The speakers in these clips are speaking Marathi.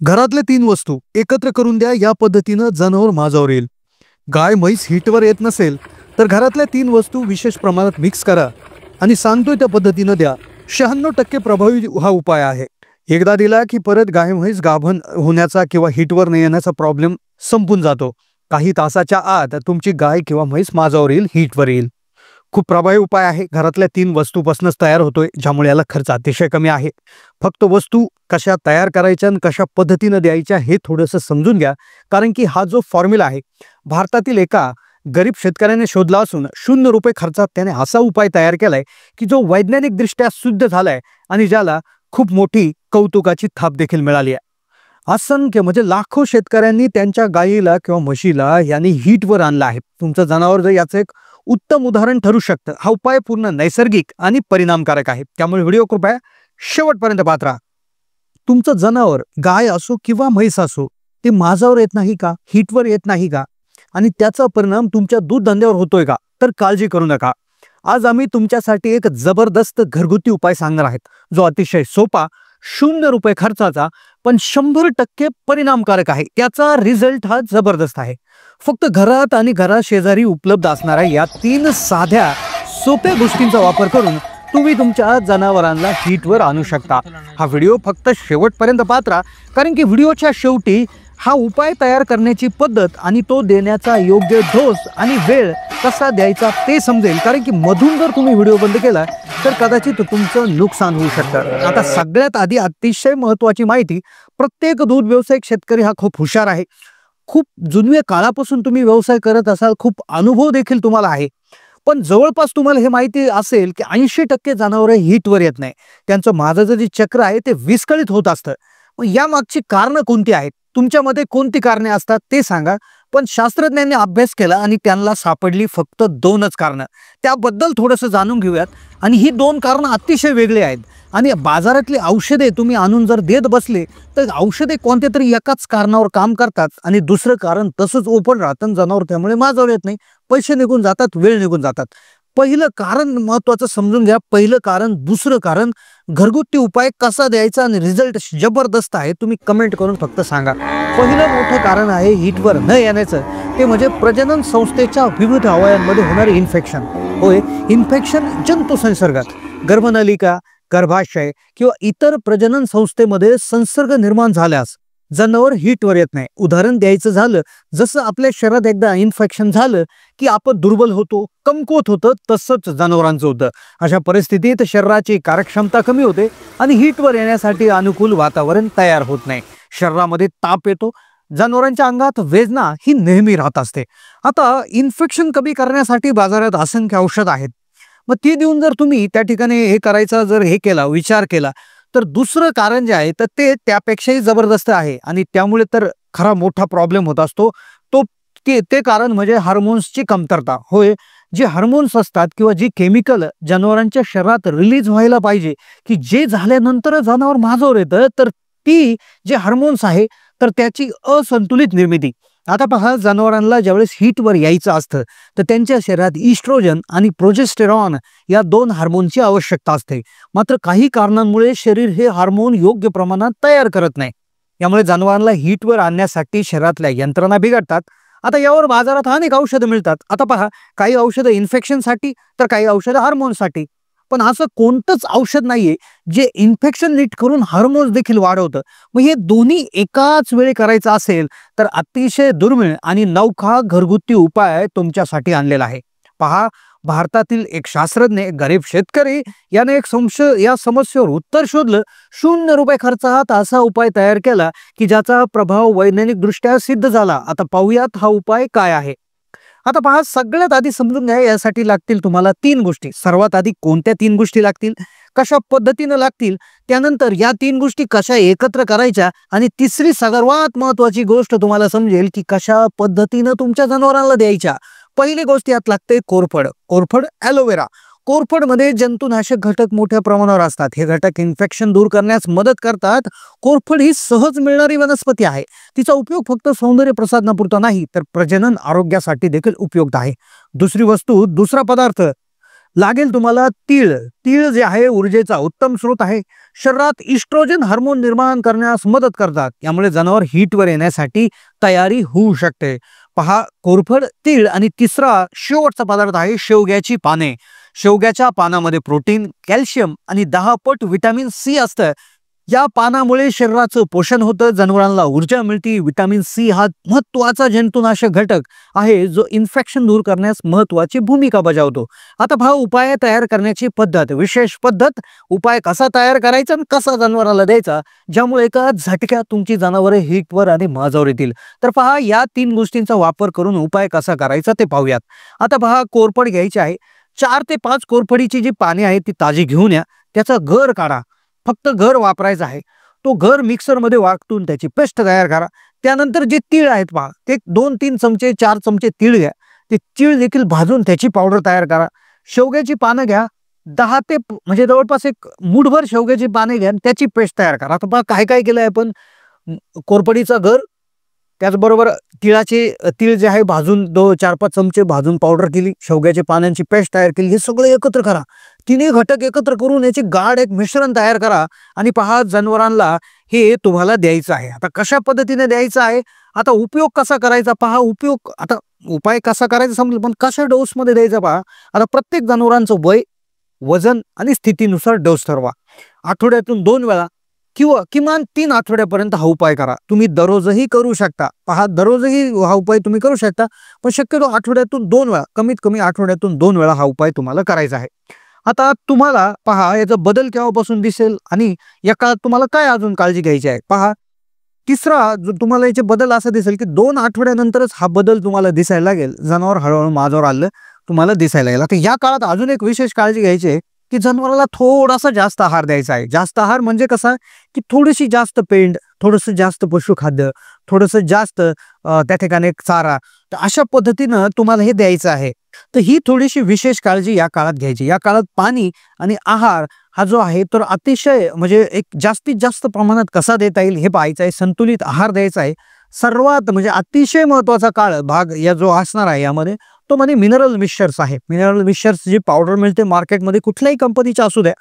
घरातले 3 वस्तू एकत्र करून द्या, या पद्धतीनं जनावर माझ्यावर येईल. गाय म्हैस हिटवर येत नसेल तर घरातल्या 3 वस्तू विशेष प्रमाणात मिक्स करा आणि सांगतोय त्या पद्धतीनं द्या. 96% प्रभावी हा उपाय आहे. एकदा दिला की परत गाय म्हैस गाभण होण्याचा किंवा हिटवर न येण्याचा प्रॉब्लेम संपून जातो. काही तासाच्या आत तुमची गाय किंवा म्हैस माझ्यावर येईल, हिटवर येईल. खूप प्रभावी उपाय आहे. घरातल्या 3 वस्तूपासूनच तयार होतोय, ज्यामुळे याला खर्च अतिशय कमी आहे. फक्त वस्तू कशा तयार करायच्या आणि कशा पद्धतीने द्यायच्या हे थोडंसं समजून घ्या. कारण की हा जो फॉर्म्युला आहे भारतातील एका गरीब शेतकऱ्याने शोधला असून ₹0 खर्चात त्याने असा उपाय तयार केलाय की जो वैज्ञानिकदृष्ट्या सिद्ध झालाय आणि ज्याला खूप मोठी कौतुकाची थाप देखील मिळाली आहे. असंख्य म्हणजे लाखो शेतकऱ्यांनी त्यांच्या गायीला किंवा म्हशीला यांनी हिटवर आणला आहे. तुमचं जनावर जर याचं एक उत्तम उदाहरण ठरू शकतं. हा उपाय पूर्ण नैसर्गिक आणि परिणामकारक आहे. त्यामुळे व्हिडिओ कृपया शेवटपर्यंत पाहत राहा. तुमचं जनावर गाय असो किंवा म्हैस असो ते माझ्यावर येत नाही का, हिटवर येत नाही का आणि त्याचा परिणाम तुमच्या दूध धंद्यावर होतोय का, तर काळजी करू नका. आज आम्ही तुमच्यासाठी एक जबरदस्त घरगुती उपाय सांगणार आहेत, जो अतिशय सोपा, ₹0 खर्चाचा पण 100% परिणामकारक आहे. त्याचा रिझल्ट हा जबरदस्त आहे. फक्त घरात आणि घराशेजारी उपलब्ध असणाऱ्या या 3 साध्या सोप्या गोष्टींचा वापर करून तुम्ही तुमच्या जनावरांना हिटवर आणू शकता. हा व्हिडिओ फक्त शेवटपर्यंत पाहत राहा, कारण की व्हिडिओच्या शेवटी हा उपाय तयार करण्याची पद्धत आणि तो देण्याचा योग्य डोस आणि वेळ कसा द्यायचा ते समजेल. कारण की मधून जर तुम्ही व्हिडिओ बंद केला तर कदाचित तुमचं नुकसान होऊ शकतं. आता सगळ्यात आधी अतिशय महत्त्वाची माहिती, प्रत्येक दूध व्यावसायिक शेतकरी हा खूप हुशार आहे. खूप जुन्या काळापासून तुम्ही व्यवसाय करत असाल, खूप अनुभव देखील तुम्हाला आहे. पण जवळपास तुम्हाला हे माहिती असेल की 80% जनावरे हिटवर येत नाही. त्यांचं माझं जे चक्र आहे ते विस्कळीत होत असतं. मग यामागची कारणं कोणती आहेत, तुमच्यामध्ये कोणती कारणे असतात ते सांगा. पण शास्त्रज्ञांनी अभ्यास केला आणि त्यांना सापडली फक्त 2च कारणं. त्याबद्दल थोडंसं जाणून घेऊयात. आणि ही 2 कारणं अतिशय वेगळी आहेत. आणि बाजारातली औषधे तुम्ही आणून जर देत बसले तर औषधे कोणत्या तरी एकाच कारणावर काम करतात आणि दुसरं कारण तसंच ओपन राहतं. जनावर त्यामुळे माझ्यावर येत नाही, पैसे निघून जातात, वेळ निघून जातात. पहिलं कारण महत्त्वाचं समजून घ्या. पहिलं कारण, दुसरं कारण, घरगुती उपाय कसा द्यायचा आणि रिझल्ट जबरदस्त आहे, तुम्ही कमेंट करून फक्त सांगा. पहिलं मोठं कारण आहे हिटवर न येण्याचं, ते म्हणजे प्रजनन संस्थेच्या विविध अवयवांमध्ये होणारे इन्फेक्शन. होय, इन्फेक्शन जंतू संसर्गात गर्भनलिका, गर्भाशय किंवा इतर प्रजनन संस्थेमध्ये संसर्ग निर्माण झाल्यास जनावर हिटवर येत नाही. उदाहरण द्यायचं झालं, जसं आपल्या शरीरात एकदा इन्फेक्शन झालं की आपण दुर्बल होतो, कमकुवत होतं, तसंच जनावरांचं होतं. अशा परिस्थितीत शरीराची कार्यक्षमता कमी होते आणि हिटवर येण्यासाठी अनुकूल वातावरण तयार होत नाही. शरीरामध्ये ताप येतो, जनावरांच्या अंगात वेदना ही नेहमी राहत असते. आता इन्फेक्शन कमी करण्यासाठी बाजारात असंख्य औषध आहेत. मग ती देऊन जर तुम्ही त्या ठिकाणी हे करायचा जर हे केला, विचार केला, तर दुसरं कारण जे आहे तर ते त्यापेक्षाही जबरदस्त आहे. आणि त्यामुळे तर खरा मोठा प्रॉब्लेम होत असतो. ते कारण म्हणजे हार्मोन्सची कमतरता. होय, जे हार्मोन्स असतात किंवा जी केमिकल जनावरांच्या शरीरात रिलीज व्हायला पाहिजे, की जे झाल्यानंतर जनावर माझ्यावर येतं, तर ती जे हार्मोन्स आहे तर त्याची असंतुलित निर्मिती. आता पहा, जनावरांना ज्यावेळेस हिटवर यायचं असतं तर त्यांच्या शरीरात इस्ट्रोजन आणि प्रोजेस्टेरॉन या 2 हार्मोनची आवश्यकता असते. मात्र काही कारणांमुळे शरीर हे हार्मोन योग्य प्रमाणात तयार करत नाही. यामुळे जनावरांना हिटवर आणण्यासाठी शरीरातल्या यंत्रणा बिघडतात. आता यावर बाजारात अनेक औषधं मिळतात. आता पहा, काही औषधं इन्फेक्शनसाठी तर काही औषधं हार्मोनसाठी. पण असं कोणतंच औषध नाहीये जे इन्फेक्शन नीट करून हार्मोन्स देखील वाढवतं. मग हे दोन्ही एकाच वेळी करायचं असेल तर अतिशय दुर्मिळ आणि नवखा घरगुती उपाय तुमच्यासाठी आणलेला आहे. पहा, भारतातील एक शास्त्रज्ञ, गरीब शेतकरी याने या समस्येवर उत्तर शोधलं. ₹0 खर्चात असा उपाय तयार केला की ज्याचा प्रभाव वैज्ञानिकदृष्ट्या सिद्ध झाला. आता पाहूयात हा उपाय काय आहे. आता पहा, सगळ्यात आधी समजून घ्या, यासाठी लागतील तुम्हाला 3 गोष्टी. सर्वात आधी कोणत्या 3 गोष्टी लागतील, कशा पद्धतीनं लागतील, त्यानंतर या 3 गोष्टी कशा एकत्र करायच्या, आणि तिसरी सर्वात महत्वाची गोष्ट तुम्हाला समजेल की कशा पद्धतीनं तुमच्या जनावरांना द्यायच्या. पहिली गोष्ट यात लागते कोरफड ॲलोवेरा. कोरफडमध्ये जंतुनाशक घटक मोठ्या प्रमाणावर असतात. हे घटक इन्फेक्शन दूर करण्यास मदत करतात. कोरफड ही सहज मिळणारी वनस्पती आहे. तिचा उपयोग फक्त सौंदर्य प्रसाधनापुरता नाही तर प्रजनन आरोग्यासाठी देखील उपयुक्त आहे. दुसरा पदार्थ लागेल तुम्हाला तीळ. तीळ जे आहे ऊर्जेचा उत्तम स्रोत आहे. शरीरात इस्ट्रोजन हार्मोन निर्माण करण्यास मदत करतात. यामुळे जनावर हीटवर येण्यासाठी तयारी होऊ शकते. पहा, कोरफड, तीळ आणि तिसरा शेवटचा पदार्थ आहे शेवग्याची पाने. शेवग्याच्या पानामध्ये प्रोटीन, कॅल्शियम आणि 10 पट व्हिटॅमिन सी असतं. या पानामुळे शरीराचं पोषण होतं, जनावरांना ऊर्जा मिळते. व्हिटॅमिन सी हा महत्वाचा जंतुनाशक घटक आहे जो इन्फेक्शन दूर करण्यास महत्वाची भूमिका बजावतो. आता पहा, उपाय तयार करण्याची पद्धत, विशेष पद्धत. उपाय कसा तयार करायचा आणि कसा जनावराला द्यायचा ज्यामुळे एका झटक्यात तुमची जनावरे हीटवर आणि माझावर येतील. तर पहा, या 3 गोष्टींचा वापर करून उपाय कसा करायचा ते पाहूयात. आता पहा, कोरफड घ्यायची आहे. 4 ते 5 कोरफडीची जी पाने आहेत ती ताजी घेऊन या. त्याचा गर काढा. फक्त घर वापरायचा आहे. तो घर मिक्सरमध्ये वाटून त्याची पेस्ट तयार करा. त्यानंतर जे तीळ आहेत पहा, ते 2-3 चमचे 4 चमचे तीळ घ्या. ते तीळ देखील भाजून त्याची पावडर तयार करा. शेवग्याची पानं घ्या. 10 ते म्हणजे जवळपास एक मूठभर शेवग्याची पाने घ्या, त्याची पेस्ट तयार करा. आता पहा काय काय केलंय आपण. कोरफडीचा घर, त्याचबरोबर तीळ जे आहे भाजून 4-5 चमचे भाजून पावडर केली, शेवग्याच्या पानांची पेस्ट तयार केली. हे सगळं एकत्र करा. तिन्ही घटक एकत्र करून याचे गाढ एक मिश्रण तयार करा आणि पहा, जनावरांना हे तुम्हाला द्यायचं आहे. आता कशा पद्धतीने द्यायचं आहे, आता उपयोग कसा करायचा पहा. आता उपाय कसा करायचा समजेल, पण कशा डोसमध्ये द्यायचा पहा. आता प्रत्येक जनावरांचं वय, वजन आणि स्थितीनुसार डोस ठरवा. आठवड्यातून 2 वेळा किंवा किमान 3 आठवड्यापर्यंत हा उपाय करा. तुम्ही दररोजही करू शकता. पहा, दररोजही हा उपाय तुम्ही करू शकता, पण शक्यतो आठवड्यातून 2 वेळा, कमीत कमी आठवड्यातून 2 वेळा हा उपाय तुम्हाला करायचा आहे. आता तुम्हाला पहा, याचा बदल केव्हापासून दिसेल आणि या काळात तुम्हाला काय अजून काळजी घ्यायची आहे. पहा, तिसरा जो तुम्हाला याचे बदल असा दिसेल की 2 आठवड्यानंतरच हा बदल तुम्हाला दिसायला लागेल. जनावर हळूहळू माझ्यावर आलं तुम्हाला दिसायला लागेल. आता या काळात अजून एक विशेष काळजी घ्यायची आहे की जनावराला थोडासा जास्त आहार द्यायचा आहे. जास्त आहार म्हणजे कसा की थोडीशी जास्त पेंड, थोडंसं जास्त पशुखाद्य, थोडंसं जास्त त्या ठिकाणी चारा. तर अशा पद्धतीनं तुम्हाला हे द्यायचं आहे. तर ही थोडीशी विशेष काळजी या काळात घ्यायची. या काळात पाणी आणि आहार हा जो आहे तर अतिशय म्हणजे एक जास्तीत जास्त प्रमाणात कसा देता येईल हे पाहायचं आहे. संतुलित आहार द्यायचा आहे. सर्वात म्हणजे अतिशय महत्वाचा भाग या जो असणार आहे यामध्ये तो म्हणजे मिनरल मिक्सचर्स आहे. मिनरल मिक्सचर्स जी पावडर मिळते मार्केटमध्ये कुठल्याही कंपनीच्या असू द्या,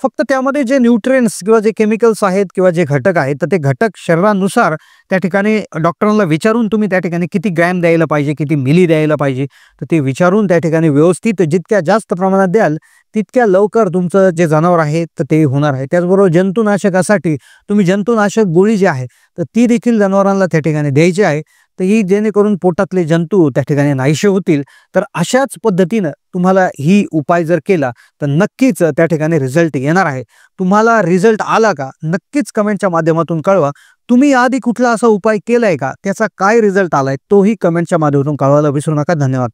फक्त त्यामध्ये जे न्यूट्रिएंट्स किंवा जे केमिकल्स आहेत किंवा जे घटक आहेत तर ते घटक शरीरानुसार त्या ठिकाणी डॉक्टरांना विचारून तुम्ही त्या ठिकाणी किती ग्रॅम द्यायला पाहिजे, किती मिली द्यायला पाहिजे, तर ते विचारून त्या ठिकाणी व्यवस्थित जितक्या जास्त प्रमाणात द्याल तितक्या लवकर तुमचं जे जनावर आहे तर ते होणार आहे. त्याचबरोबर जंतुनाशकासाठी तुम्ही जंतुनाशक गोळी जी आहे तर ती देखील जनावरांना त्या ठिकाणी द्यायची आहे. तर ही जेणेकरून पोटातले जंतू त्या ठिकाणी नाहीसे होतील. तर अशाच पद्धतीनं तुम्हाला ही उपाय जर केला तर नक्कीच त्या ठिकाणी रिझल्ट येणार आहे. तुम्हाला रिझल्ट आला का नक्कीच कमेंटच्या माध्यमातून कळवा. तुम्ही आधी कुठला असा उपाय केलाय का, त्याचा काय रिझल्ट आलाय तोही कमेंटच्या माध्यमातून कळवायला विसरू नका. धन्यवाद.